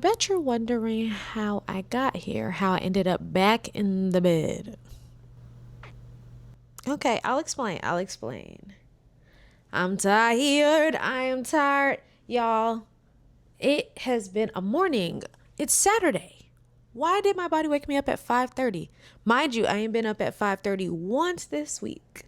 bet you're wondering how I got here, how I ended up back in the bed. Okay, I'll explain. I'm tired. I am tired. Y'all, it has been a morning. It's Saturday. Why did my body wake me up at 5:30? Mind you, I ain't been up at 5:30 once this week.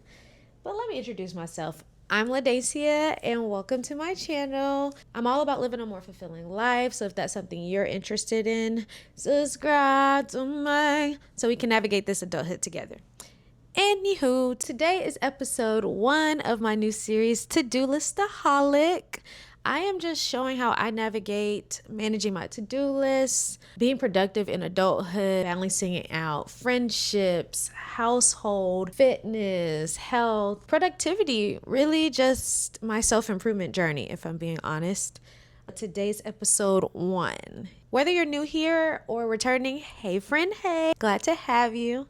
But let me introduce myself. I'm Ladacia and welcome to my channel. I'm all about living a more fulfilling life. So if that's something you're interested in, subscribe to mine so we can navigate this adulthood together. Anywho, today is episode 1 of my new series, To-Do Listaholic. I am just showing how I navigate managing my to-do lists, being productive in adulthood, balancing out friendships, household, fitness, health, productivity, really just my self-improvement journey, if I'm being honest. Today's episode 1. Whether you're new here or returning, hey friend, hey, glad to have you.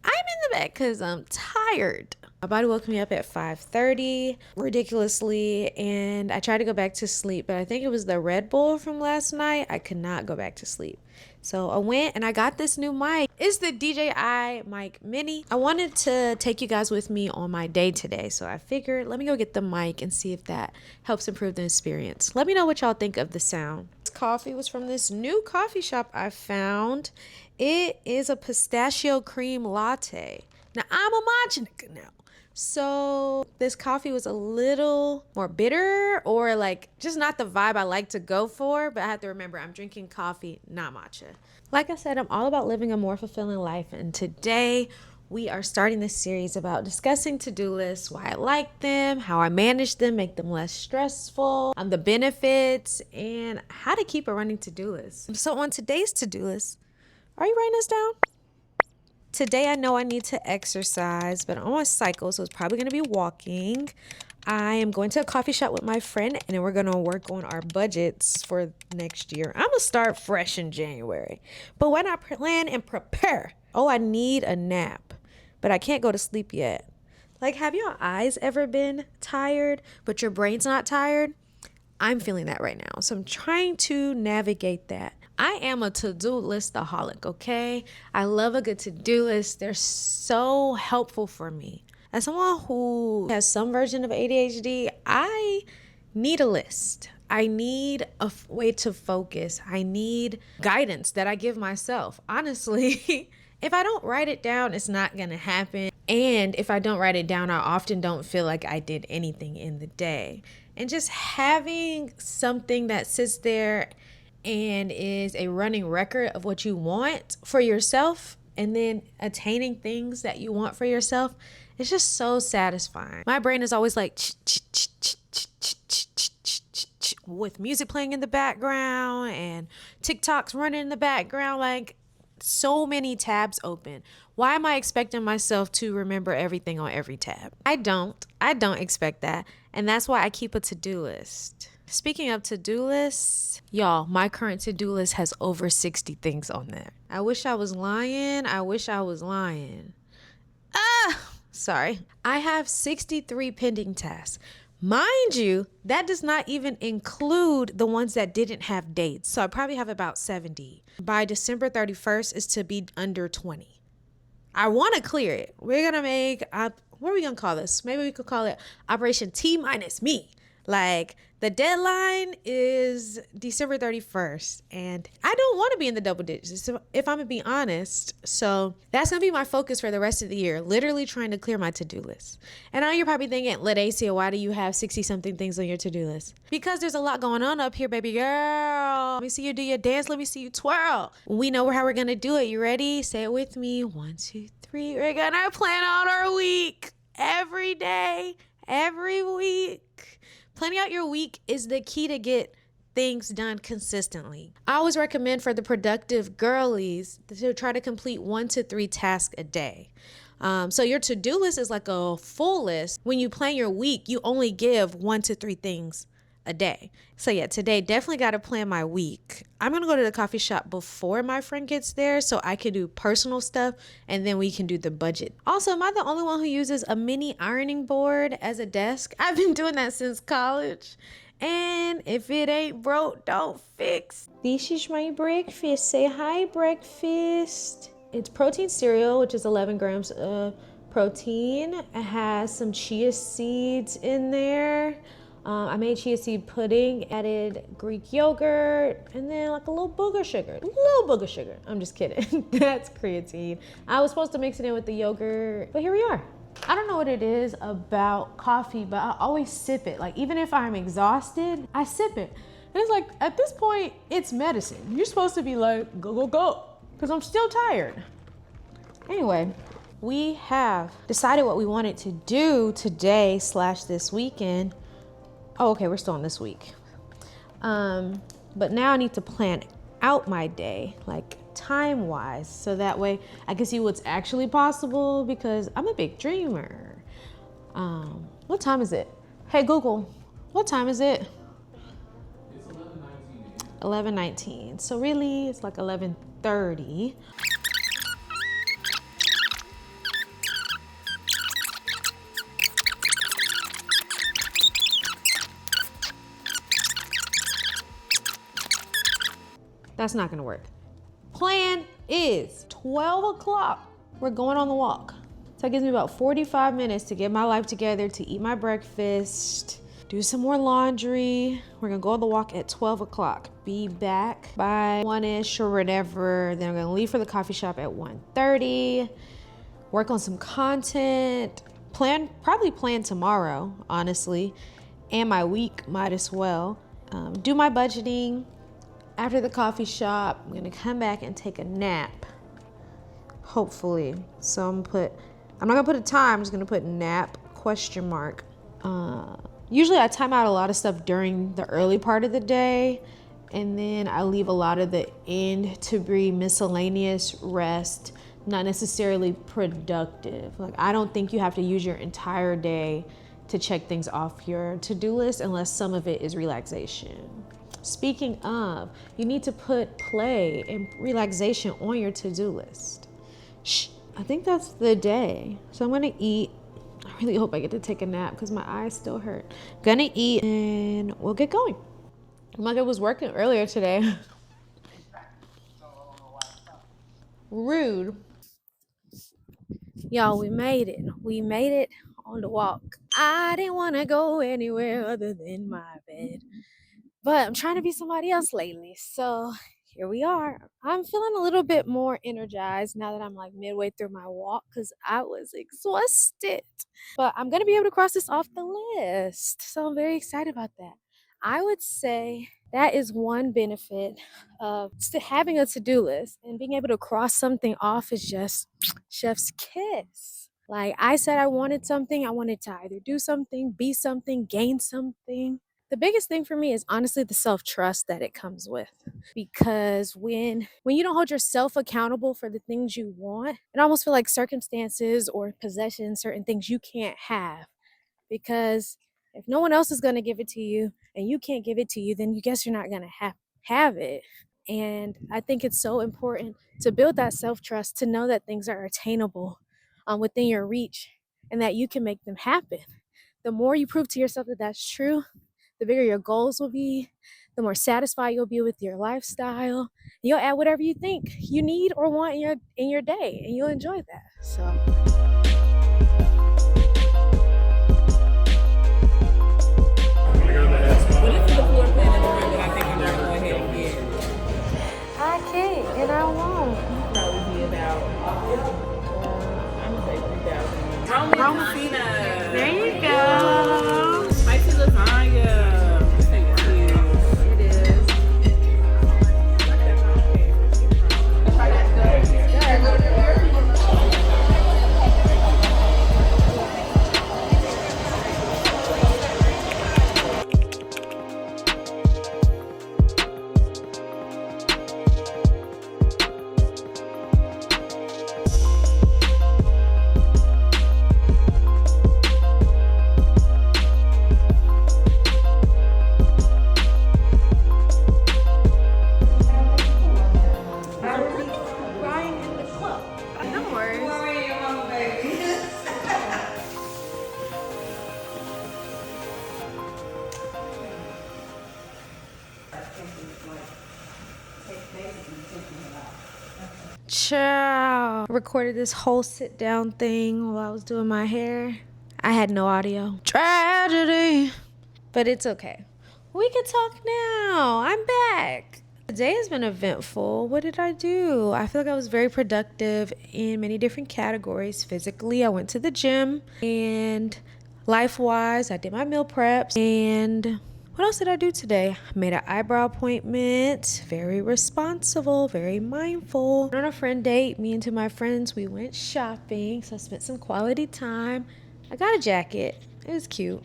I'm in the bed because I'm tired. My body woke me up at 5:30, ridiculously, and I tried to go back to sleep, but I think it was the Red Bull from last night. I could not go back to sleep. So I went and I got this new mic. It's the DJI Mic Mini. I wanted to take you guys with me on my day today, so I figured let me go get the mic and see if that helps improve the experience. Let me know what y'all think of the sound. This coffee was from this new coffee shop I found. It is a pistachio cream latte. Now, I'm a matcha nigga now. So this coffee was a little more bitter or like just not the vibe I like to go for. But I have to remember I'm drinking coffee, not matcha. Like I said, I'm all about living a more fulfilling life. And today we are starting this series about discussing to-do lists, why I like them, how I manage them, make them less stressful, the benefits, and how to keep a running to-do list. So on today's to-do list, are you writing this down? Today I know I need to exercise, but I'm on a cycle, so it's probably going to be walking. I am going to a coffee shop with my friend, and then we're going to work on our budgets for next year. I'm going to start fresh in January. But why not plan and prepare? Oh, I need a nap, but I can't go to sleep yet. Like, have your eyes ever been tired, but your brain's not tired? I'm feeling that right now. So I'm trying to navigate that. I am a to-do listaholic, okay? I love a good to-do list. They're so helpful for me. As someone who has some version of ADHD, I need a list. I need a way to focus. I need guidance that I give myself. Honestly, if I don't write it down, it's not going to happen. And if I don't write it down, I often don't feel like I did anything in the day. And just having something that sits there and is a running record of what you want for yourself and then attaining things that you want for yourself, it's just so satisfying. My brain is always like with music playing in the background and TikToks running in the background, like so many tabs open. Why am I expecting myself to remember everything on every tab? I don't expect that. And that's why I keep a to-do list. Speaking of to-do lists, y'all, my current to-do list has over 60 things on there. I wish I was lying. Sorry. I have 63 pending tasks. Mind you, that does not even include the ones that didn't have dates. So I probably have about 70. By December 31st is to be under 20. I want to clear it. We're going to make, what are we going to call this? Maybe we could call it Operation T minus me. Like, the deadline is December 31st, and I don't want to be in the double digits, if I'm going to be honest. So that's going to be my focus for the rest of the year, literally trying to clear my to-do list. And I know you're probably thinking, Ladacia, why do you have 60-something things on your to-do list? Because there's a lot going on up here, baby girl. Let me see you do your dance. Let me see you twirl. We know how we're going to do it. You ready? Say it with me. 1, 2, 3. We're going to plan out our week every day, every week. Planning out your week is the key to get things done consistently. I always recommend for the productive girlies to try to complete 1 to 3 tasks a day. So your to-do list is like a full list. When you plan your week, you only give 1 to 3 things a day. So yeah, today definitely got to plan my week. I'm going to go to the coffee shop before my friend gets there so I can do personal stuff and then we can do the budget. Also, am I the only one who uses a mini ironing board as a desk? I've been doing that since college And if it ain't broke, don't fix. This is my breakfast. Say hi, breakfast. It's protein cereal, which is 11 grams of protein. It has some chia seeds in there. I made chia seed pudding, added Greek yogurt, and then like a little booger sugar. I'm just kidding. That's creatine. I was supposed to mix it in with the yogurt, but here we are. I don't know what it is about coffee, but I always sip it. Like even if I'm exhausted, I sip it. And it's like, at this point, it's medicine. You're supposed to be like, go, go, go, because I'm still tired. Anyway, we have decided what we wanted to do today / this weekend. Oh, okay, we're still on this week. But now I need to plan out my day, like time-wise, so that way I can see what's actually possible because I'm a big dreamer. What time is it? Hey Google, what time is it? It's 11:19. 11:19. So really, it's like 11:30. That's not gonna work. Plan is 12 o'clock. We're going on the walk. So it gives me about 45 minutes to get my life together, to eat my breakfast, do some more laundry. We're gonna go on the walk at 12 o'clock. Be back by 1-ish or whatever. Then I'm gonna leave for the coffee shop at 1:30. Work on some content. Probably plan tomorrow, honestly. And my week might as well. Do my budgeting. After the coffee shop, I'm gonna come back and take a nap, hopefully. So I'm not gonna put a time, I'm just gonna put nap, ? Usually I time out a lot of stuff during the early part of the day, and then I leave a lot of the end to be miscellaneous rest, not necessarily productive. Like I don't think you have to use your entire day to check things off your to-do list unless some of it is relaxation. Speaking of, you need to put play and relaxation on your to-do list. I think that's the day. So I'm gonna eat. I really hope I get to take a nap because my eyes still hurt. Gonna eat and we'll get going. Like I was working earlier today. Rude. Y'all, we made it. We made it on the walk. I didn't want to go anywhere other than my bed. But I'm trying to be somebody else lately. So here we are. I'm feeling a little bit more energized now that I'm like midway through my walk because I was exhausted. But I'm going to be able to cross this off the list. So I'm very excited about that. I would say that is one benefit of having a to-do list, and being able to cross something off is just chef's kiss. Like I said, I wanted something. I wanted to either do something, be something, gain something. The biggest thing for me is honestly the self-trust that it comes with. Because when you don't hold yourself accountable for the things you want, it almost feels like circumstances or possessions, certain things you can't have. Because if no one else is going to give it to you and you can't give it to you, then you guess you're not going to have it. And I think it's so important to build that self-trust, to know that things are attainable within your reach and that you can make them happen. The more you prove to yourself that that's true, the bigger your goals will be, the more satisfied you'll be with your lifestyle. You'll add whatever you think you need or want in your day, and you'll enjoy that. So Well, this is the floor plan in the room that I think you're going to go ahead and get. I can't and I won't. Probably be about, I'm going to say 3,000. Roma Cena. There you go. Spicy lasagna. It is. Ciao. I recorded this whole sit down thing while I was doing my hair. I had no audio. Tragedy. But it's okay. We can talk now. I'm back. The day has been eventful. What did I do? I feel like I was very productive in many different categories. Physically, I went to the gym, and life-wise, I did my meal preps. And what else did I do today? I made an eyebrow appointment. Very responsible, very mindful. Went on a friend date. Me and two of my friends, we went shopping. So I spent some quality time. I got a jacket. It was cute.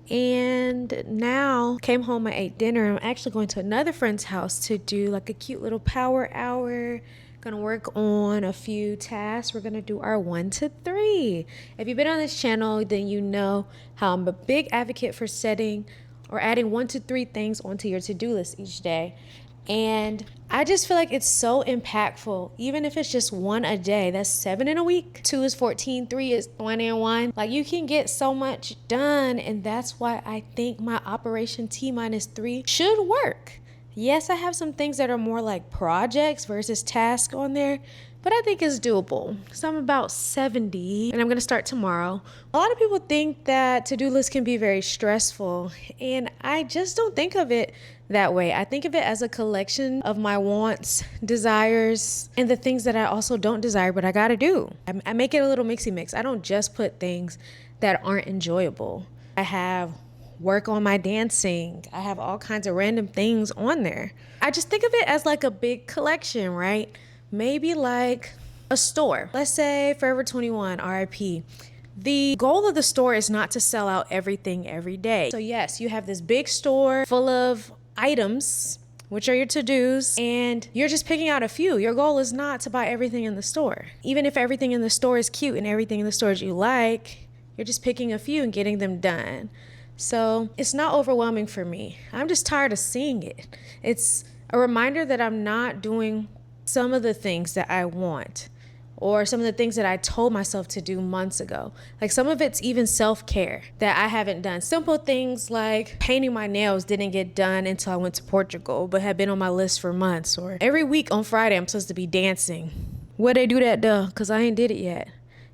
And now came home, I ate dinner. I'm actually going to another friend's house to do like a cute little power hour. Gonna work on a few tasks. We're gonna do our 1 to 3. If you've been on this channel, then you know how I'm a big advocate for setting or adding 1 to 3 things onto your to-do list each day. And I just feel like it's so impactful, even if it's just 1 a day. That's 7 in a week. 2 is 14, 3 is 21. Like, you can get so much done, and that's why I think my Operation T-3 should work. Yes, I have some things that are more like projects versus tasks on there, but I think it's doable. So I'm about 70, and I'm gonna start tomorrow. A lot of people think that to-do lists can be very stressful, and I just don't think of it that way. I think of it as a collection of my wants, desires, and the things that I also don't desire, but I gotta do. I make it a little mixy mix. I don't just put things that aren't enjoyable. I have work on my dancing. I have all kinds of random things on there. I just think of it as like a big collection, right? Maybe like a store. Let's say Forever 21, RIP. The goal of the store is not to sell out everything every day. So yes, you have this big store full of items, which are your to-dos, and you're just picking out a few. Your goal is not to buy everything in the store. Even if everything in the store is cute and everything in the store you like, you're just picking a few and getting them done. So it's not overwhelming for me. I'm just tired of seeing it. It's a reminder that I'm not doing some of the things that I want, or some of the things that I told myself to do months ago. Like, some of it's even self-care that I haven't done. Simple things like painting my nails didn't get done until I went to Portugal, but had been on my list for months. Or every week on Friday, I'm supposed to be dancing. Where they do that though? Cause I ain't did it yet.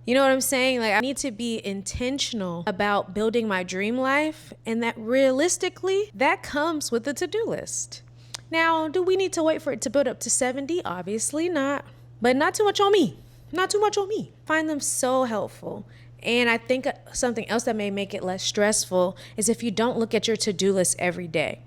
You know what I'm saying? Like, I need to be intentional about building my dream life, and that realistically, that comes with the to-do list. Now, do we need to wait for it to build up to 70? Obviously not, but not too much on me. Not too much on me. Find them so helpful. And I think something else that may make it less stressful is if you don't look at your to-do list every day.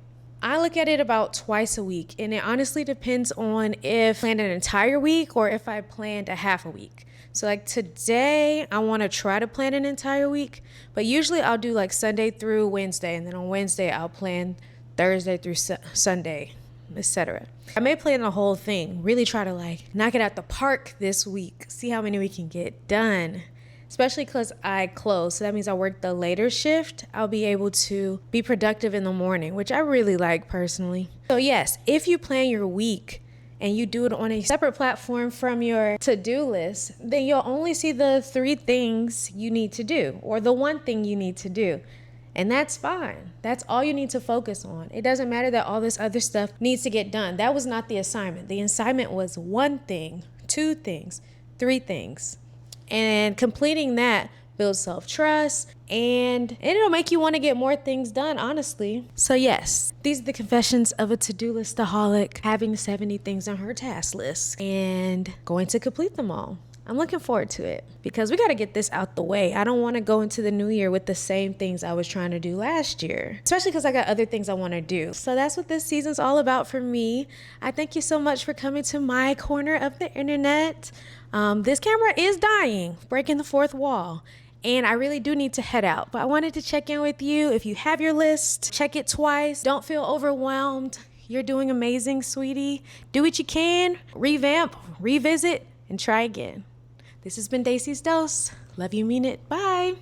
I look at it about twice a week, and it honestly depends on if I planned an entire week or if I planned a half a week. So like today, I want to try to plan an entire week, but usually I'll do like Sunday through Wednesday, and then on Wednesday I'll plan Thursday through Sunday, etc. I may plan the whole thing, really try to like knock it out the park this week, see how many we can get done, especially because I close. So that means I work the later shift. I'll be able to be productive in the morning, which I really like personally. So yes, if you plan your week and you do it on a separate platform from your to-do list, then you'll only see the 3 things you need to do, or the 1 thing you need to do. And that's fine. That's all you need to focus on. It doesn't matter that all this other stuff needs to get done. That was not the assignment. The assignment was 1 thing, 2 things, 3 things. And completing that builds self-trust, and it'll make you want to get more things done, honestly. So yes, these are the confessions of a to-do listaholic, having 70 things on her task list and going to complete them all. I'm looking forward to it because we got to get this out the way. I don't want to go into the new year with the same things I was trying to do last year, especially because I got other things I want to do. So that's what this season's all about for me. I thank you so much for coming to my corner of the internet. This camera is dying, breaking the 4th wall, and I really do need to head out. But I wanted to check in with you. If you have your list, check it twice. Don't feel overwhelmed. You're doing amazing, sweetie. Do what you can, revamp, revisit, and try again. This has been Daisy's Dose. Love you, mean it. Bye.